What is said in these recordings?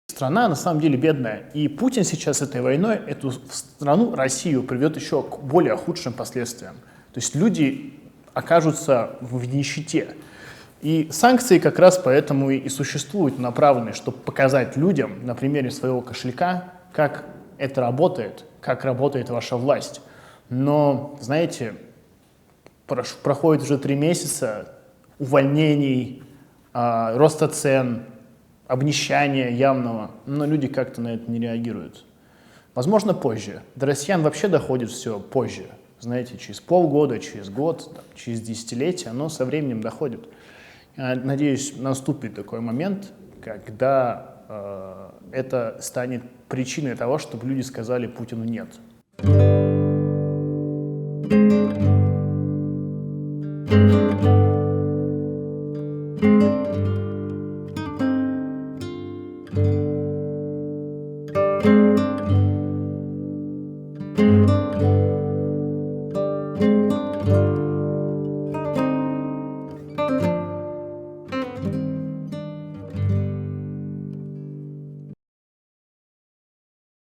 Страна на самом деле бедная, и Путин сейчас этой войной эту страну, Россию, приведет еще к более худшим последствиям. То есть люди окажутся в нищете. И санкции как раз поэтому и существуют, направленные, чтобы показать людям на примере своего кошелька, как это работает, как работает ваша власть. Но, знаете, проходит уже 3 месяца увольнений, роста цен, обнищания явного, но люди как-то на это не реагируют. Возможно, позже. До россиян вообще доходит все позже. Знаете, через полгода, через год, через десятилетия, но со временем доходит. Я надеюсь, наступит такой момент, когда это станет причиной того, чтобы люди сказали Путину «нет».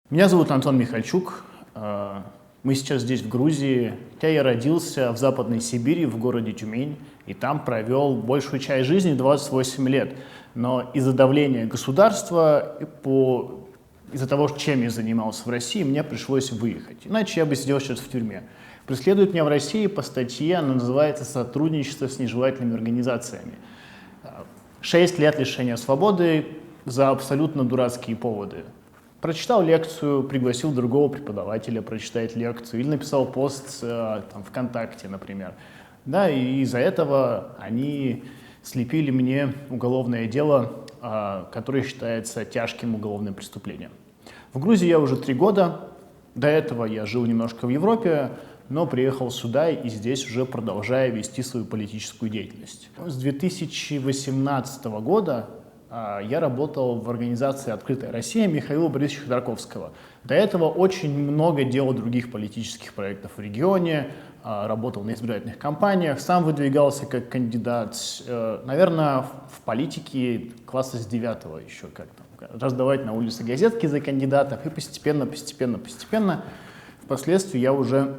Меня зовут Антон Михальчук. Мы сейчас здесь, в Грузии. Я родился в Западной Сибири, в городе Тюмень, и там провел большую часть жизни, 28 лет. Но из-за давления государства, из-за того, чем я занимался в России, мне пришлось выехать. Иначе я бы сидел сейчас в тюрьме. Преследуют меня в России по статье, она называется «Сотрудничество с нежелательными организациями». 6 лет лишения свободы за абсолютно дурацкие поводы. Прочитал лекцию, пригласил другого преподавателя прочитать лекцию или написал пост там, ВКонтакте, например. Да, и из-за этого они слепили мне уголовное дело, которое считается тяжким уголовным преступлением. В Грузии я уже 3 года. До этого я жил немножко в Европе, но приехал сюда и здесь уже продолжаю вести свою политическую деятельность. С 2018 года я работал в организации «Открытая Россия» Михаила Борисовича Ходорковского. До этого очень много делал других политических проектов в регионе, работал на избирательных кампаниях, сам выдвигался как кандидат, наверное, в политике класса с 9-го еще как-то. Раздавать на улице газетки за кандидатов, и постепенно, впоследствии я уже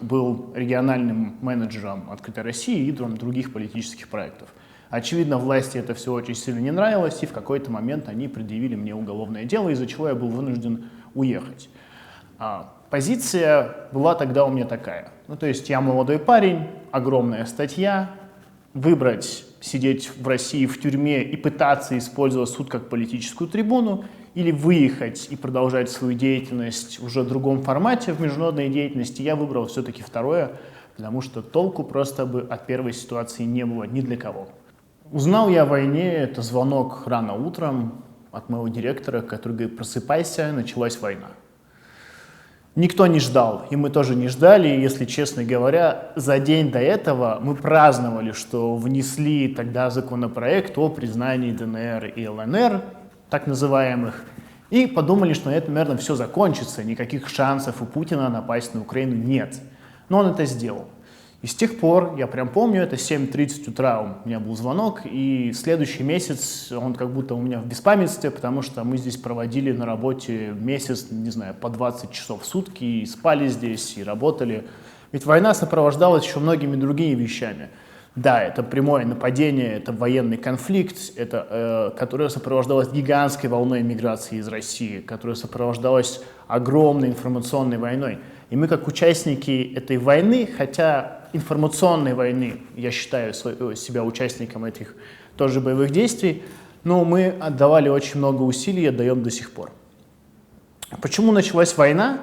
был региональным менеджером «Открытой России» и лидером других политических проектов. Очевидно, власти это все очень сильно не нравилось, и в какой-то момент они предъявили мне уголовное дело, из-за чего я был вынужден уехать. Позиция была тогда у меня такая. То есть я молодой парень, огромная статья, выбрать сидеть в России в тюрьме и пытаться использовать суд как политическую трибуну, или выехать и продолжать свою деятельность уже в другом формате, в международной деятельности, я выбрал все-таки второе, потому что толку просто бы от первой ситуации не было ни для кого. Узнал я о войне, это звонок рано утром от моего директора, который говорит: просыпайся, началась война. Никто не ждал, и мы тоже не ждали, и, если честно говоря, за день до этого мы праздновали, что внесли тогда законопроект о признании ДНР и ЛНР, так называемых, и подумали, что на этом, наверное, все закончится, никаких шансов у Путина напасть на Украину нет. Но он это сделал. И с тех пор, я прям помню, это 7:30 утра у меня был звонок, и следующий месяц он как будто у меня в беспамятстве, потому что мы здесь проводили на работе месяц, не знаю, по 20 часов в сутки, и спали здесь, и работали. Ведь война сопровождалась еще многими другими вещами. Да, это прямое нападение, это военный конфликт, которое сопровождалось гигантской волной миграции из России, которое сопровождалось огромной информационной войной. И мы, как участники этой войны, хотя информационной войны, я считаю себя участником этих тоже боевых действий, но мы отдавали очень много усилий и отдаем до сих пор. Почему началась война?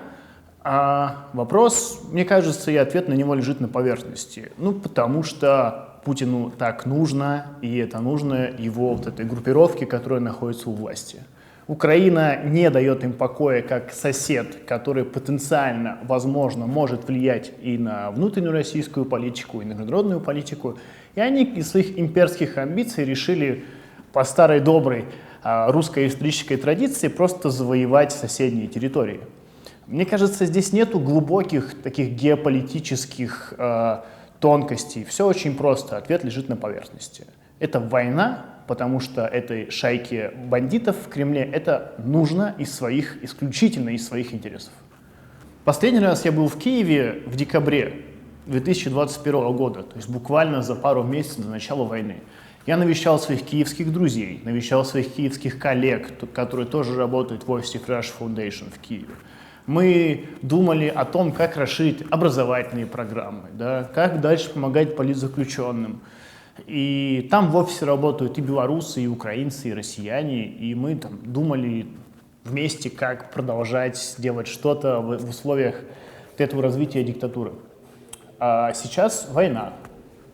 Вопрос, мне кажется, и ответ на него лежит на поверхности. Потому что Путину так нужно, и это нужно его вот этой группировке, которая находится у власти. Украина не дает им покоя как сосед, который потенциально, возможно, может влиять и на внутреннюю российскую политику, и на международную политику. И они из своих имперских амбиций решили по старой доброй русской исторической традиции просто завоевать соседние территории. Мне кажется, здесь нету глубоких таких геополитических тонкостей. Все очень просто, ответ лежит на поверхности. Это война потому что этой шайке бандитов в Кремле это нужно исключительно из своих интересов. Последний раз я был в Киеве в декабре 2021 года, то есть буквально за пару месяцев до начала войны. Я навещал своих киевских друзей, навещал своих киевских коллег, которые тоже работают в офисе Fresh Foundation в Киеве. Мы думали о том, как расширить образовательные программы, да, как дальше помогать политзаключенным. И там в офисе работают и белорусы, и украинцы, и россияне, и мы там думали вместе, как продолжать делать что-то в условиях этого развития диктатуры. А сейчас война,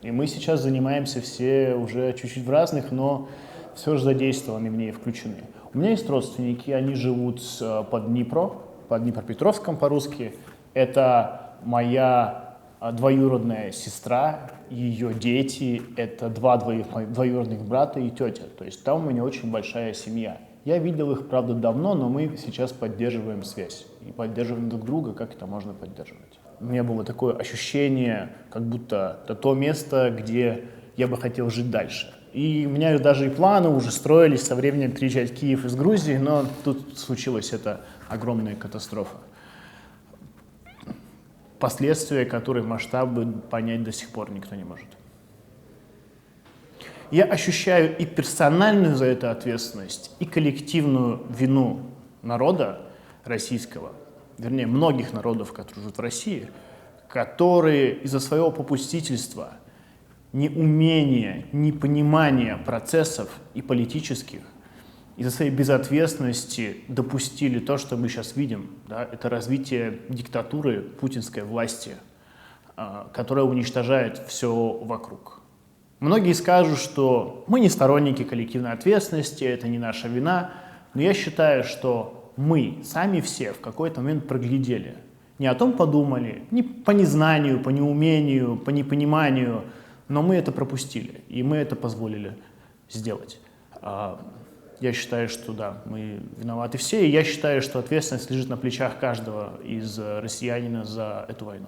и мы сейчас занимаемся все уже чуть-чуть в разных, но все же задействованы в ней, включены. У меня есть родственники, они живут под Днепропетровском по-русски. Это моя двоюродная сестра, ее дети, это два двоюродных брата и тетя. То есть там у меня очень большая семья. Я видел их, правда, давно, но мы сейчас поддерживаем связь и поддерживаем друг друга, как это можно поддерживать. У меня было такое ощущение, как будто это то место, где я бы хотел жить дальше. И у меня даже и планы уже строились со временем переезжать в Киев из Грузии, но тут случилась эта огромная катастрофа. Последствия, которые масштабы понять до сих пор никто не может. Я ощущаю и персональную за это ответственность, и коллективную вину народа российского, вернее, многих народов, которые живут в России, которые из-за своего попустительства, неумения, непонимания процессов и политических, из-за своей безответственности допустили то, что мы сейчас видим. Да, это развитие диктатуры путинской власти, которая уничтожает все вокруг. Многие скажут, что мы не сторонники коллективной ответственности, это не наша вина, но я считаю, что мы сами все в какой-то момент проглядели. Не о том подумали, не по незнанию, по неумению, по непониманию, но мы это пропустили, и мы это позволили сделать. Я считаю, что да, мы виноваты все, и я считаю, что ответственность лежит на плечах каждого из россиянина за эту войну.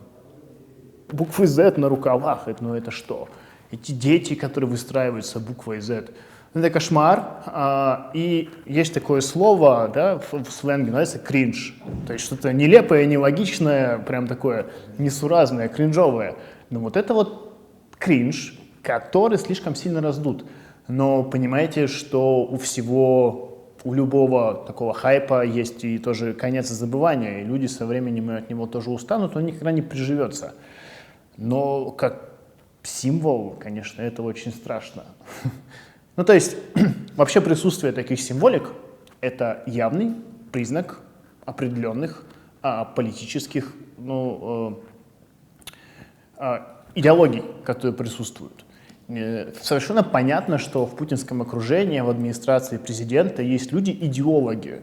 Буквы Z на рукавах, это что? Эти дети, которые выстраиваются буквой Z. Это кошмар. И есть такое слово, да, в сленге, называется кринж. То есть что-то нелепое, нелогичное, прям такое несуразное, кринжовое. Но вот это вот кринж, который слишком сильно раздут. Но понимаете, что у любого такого хайпа есть и тоже конец забывания, и люди со временем от него тоже устанут, он никогда не приживется. Но как символ, конечно, это очень страшно. Ну, то есть, вообще присутствие таких символик – это явный признак определенных политических идеологий, которые присутствуют. Совершенно понятно, что в путинском окружении, в администрации президента есть люди-идеологи,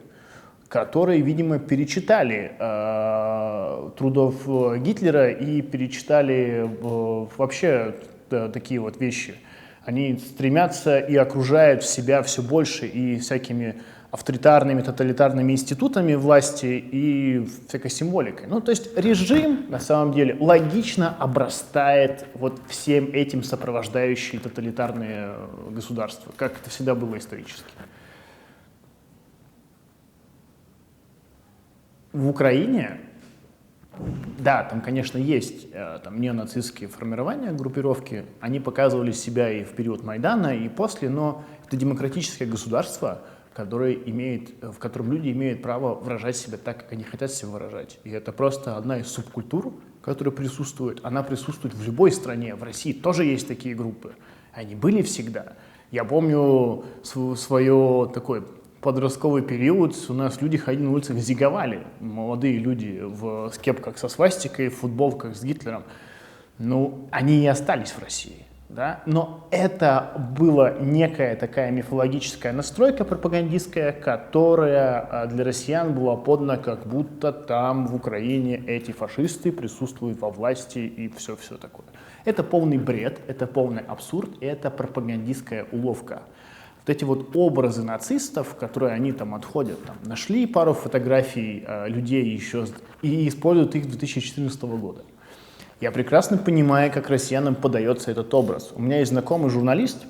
которые, видимо, перечитали трудов Гитлера и перечитали вообще такие вот вещи. Они стремятся и окружают себя все больше и всякими авторитарными, тоталитарными институтами власти и всякой символикой. Ну, то есть режим, на самом деле, логично обрастает вот всем этим сопровождающие тоталитарные государства, как это всегда было исторически. В Украине, да, там, конечно, есть там, неонацистские формирования, группировки, они показывали себя и в период Майдана, и после, но это демократическое государство, в котором люди имеют право выражать себя так, как они хотят себя выражать. И это просто одна из субкультур, которая присутствует. Она присутствует в любой стране. В России тоже есть такие группы. Они были всегда. Я помню свой такой подростковый период. У нас люди ходили на улицах, зиговали. Молодые люди в кепках со свастикой, в футболках с Гитлером. Ну, они и остались в России. Да? Но это была некая такая мифологическая настройка пропагандистская, которая для россиян была подана, как будто там в Украине эти фашисты присутствуют во власти и все такое. Это полный бред, это полный абсурд, и это пропагандистская уловка. Вот эти вот образы нацистов, которые они там отходят, там, нашли пару фотографий людей еще и используют их с 2014 года. Я прекрасно понимаю, как россиянам подается этот образ. У меня есть знакомый журналист,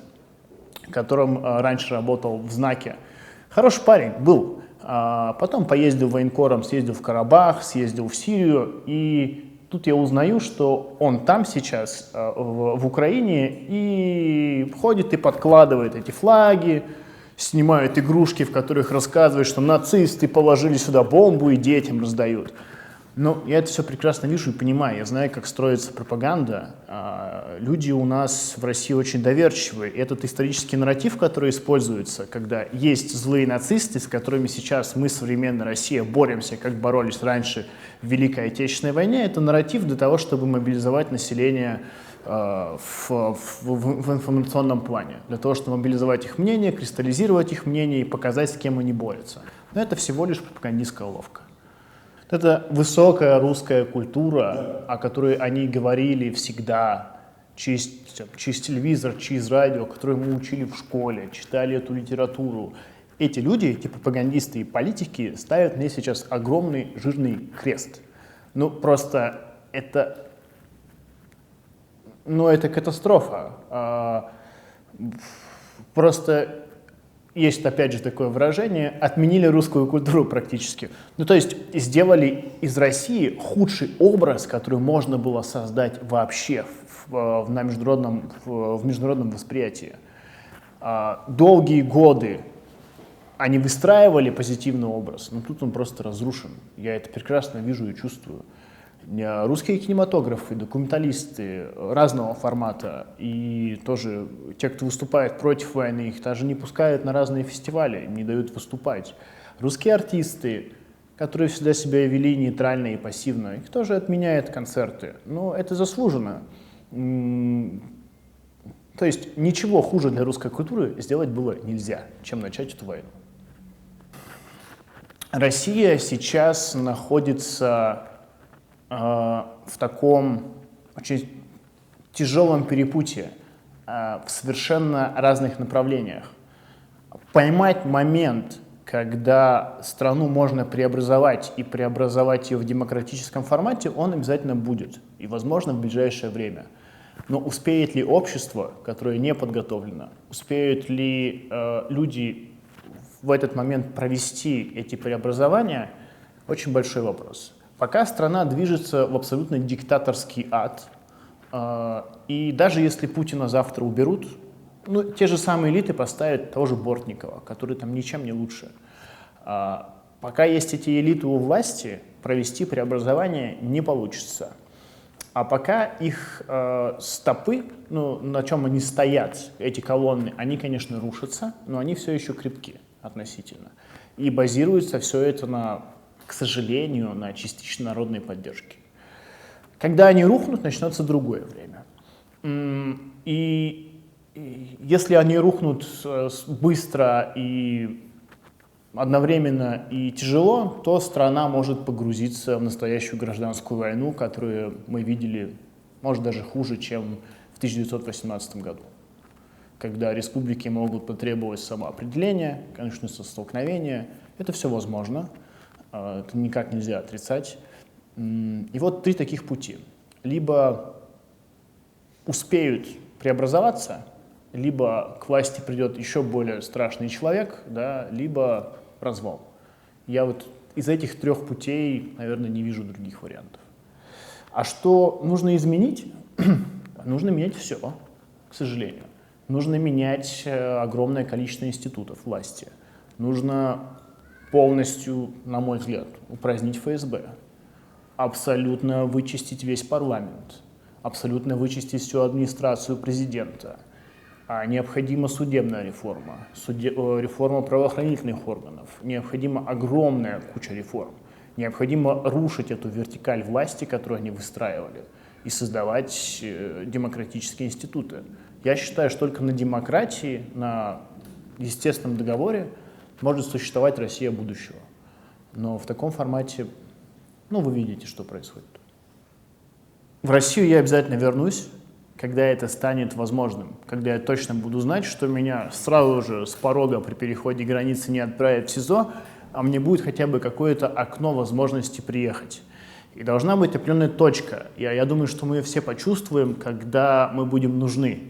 которым раньше работал в «Знаке». Хороший парень был. Потом поездил военкором, съездил в Карабах, съездил в Сирию, и тут я узнаю, что он там сейчас, в Украине, и ходит и подкладывает эти флаги, снимает игрушки, в которых рассказывает, что нацисты положили сюда бомбу и детям раздают. Но я это все прекрасно вижу и понимаю, я знаю, как строится пропаганда. Люди у нас в России очень доверчивые. И этот исторический нарратив, который используется, когда есть злые нацисты, с которыми сейчас мы, современная Россия, боремся, как боролись раньше в Великой Отечественной войне, это нарратив для того, чтобы мобилизовать население в информационном плане, для того, чтобы мобилизовать их мнение, кристаллизировать их мнение и показать, с кем они борются. Но это всего лишь пропагандистская уловка. Это высокая русская культура, о которой они говорили всегда, через телевизор, через радио, которую мы учили в школе, читали эту литературу. Эти люди, эти пропагандисты и политики ставят мне сейчас огромный жирный крест. Ну, просто это катастрофа. Просто есть, опять же, такое выражение, отменили русскую культуру практически. Ну, то есть сделали из России худший образ, который можно было создать вообще в международном восприятии. Долгие годы они выстраивали позитивный образ, но тут он просто разрушен. Я это прекрасно вижу и чувствую. Русские кинематографы, документалисты разного формата и тоже те, кто выступает против войны, их даже не пускают на разные фестивали, не дают выступать. Русские артисты, которые всегда себя вели нейтрально и пассивно, их тоже отменяют концерты. Но это заслуженно. То есть ничего хуже для русской культуры сделать было нельзя, чем начать эту войну. Россия сейчас находится в таком очень тяжелом перепутье в совершенно разных направлениях. Поймать момент, когда страну можно преобразовать и преобразовать ее в демократическом формате, он обязательно будет, и, возможно, в ближайшее время. Но успеет ли общество, которое не подготовлено, успеют ли люди в этот момент провести эти преобразования, очень большой вопрос. Пока страна движется в абсолютно диктаторский ад, и даже если Путина завтра уберут, ну, те же самые элиты поставят того же Бортникова, который там ничем не лучше. Пока есть эти элиты у власти, провести преобразование не получится. А пока их стопы, ну, на чем они стоят, эти колонны, они, конечно, рушатся, но они все еще крепки относительно. И базируется все это к сожалению, на частично народной поддержке. Когда они рухнут, начнется другое время. И если они рухнут быстро и одновременно и тяжело, то страна может погрузиться в настоящую гражданскую войну, которую мы видели, может, даже хуже, чем в 1918 году, когда республики могут потребовать самоопределения, начнутся столкновения. Это все возможно. Это никак нельзя отрицать. И вот три таких пути. Либо успеют преобразоваться, либо к власти придет еще более страшный человек, да, либо развал. Я вот из этих трех путей, наверное, не вижу других вариантов. А что нужно изменить? Нужно менять все, к сожалению. Нужно менять огромное количество институтов власти. Нужно полностью, на мой взгляд, упразднить ФСБ, абсолютно вычистить весь парламент, абсолютно вычистить всю администрацию президента. Необходима судебная реформа, реформа правоохранительных органов, необходима огромная куча реформ. Необходимо рушить эту вертикаль власти, которую они выстраивали, и создавать демократические институты. Я считаю, что только на демократии, на естественном договоре может существовать Россия будущего. Но в таком формате, ну, вы видите, что происходит. В Россию я обязательно вернусь, когда это станет возможным, когда я точно буду знать, что меня сразу же с порога при переходе границы не отправят в СИЗО, а мне будет хотя бы какое-то окно возможности приехать. И должна быть определенная точка. Я думаю, что мы ее все почувствуем, когда мы будем нужны.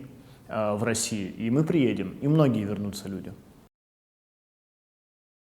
в России, и мы приедем, и многие вернутся люди.